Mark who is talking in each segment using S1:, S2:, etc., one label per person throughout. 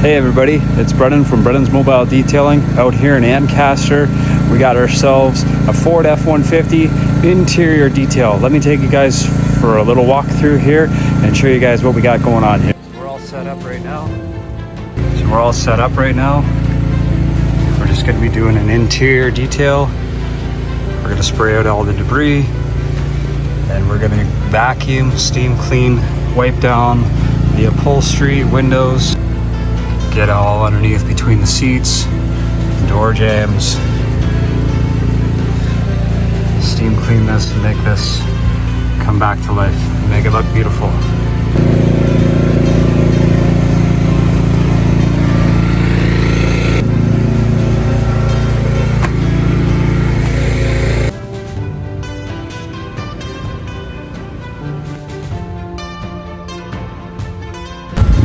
S1: Hey everybody, it's Brennan from Brennan's Mobile Detailing out here in Ancaster. We got ourselves a Ford F-150 interior detail. Let me take you guys for a little walk through here and show you guys what we got going on here. We're all set up right now. We're just going to be doing an interior detail. We're going to spray out all the debris. Then we're going to vacuum, steam clean, wipe down the upholstery, windows, get all underneath between the seats, door jambs, steam clean this and make this come back to life, make it look beautiful.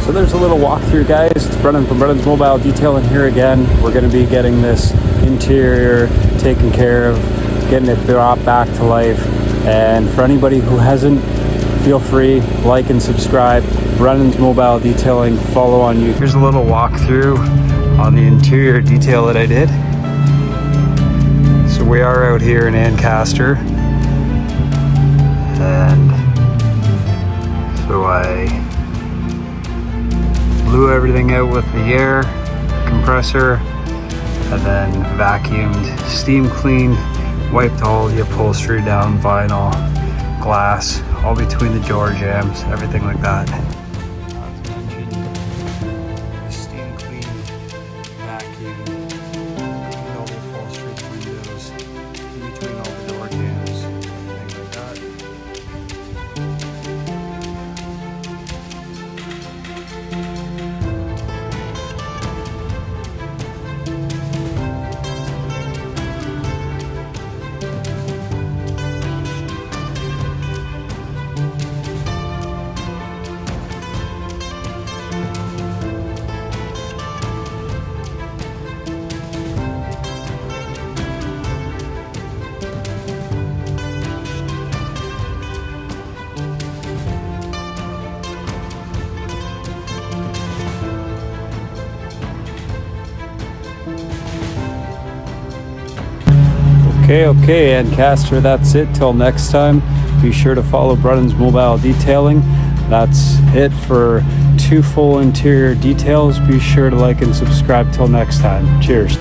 S1: So there's a little walkthrough, guys. It's Brennan from Brennan's Mobile Detailing here again. We're going to be getting this interior taken care of, getting it brought back to life. And for anybody who hasn't, feel free, like and subscribe. Brennan's Mobile Detailing, follow on YouTube. Here's a little walkthrough on the interior detail that I did. So we are out here in Ancaster. And so I blew everything out with the air compressor and then vacuumed, steam cleaned, wiped all the upholstery down, vinyl, glass, all between the door jambs, everything like that. Steam cleaned, vacuumed, cleaned all the upholstery, windows, in between all the door jambs, everything like that. Okay, Ancaster, that's it. Till next time, be sure to follow Brennan's Mobile Detailing. That's it for 2 full interior details. Be sure to like and subscribe. Till next time. Cheers.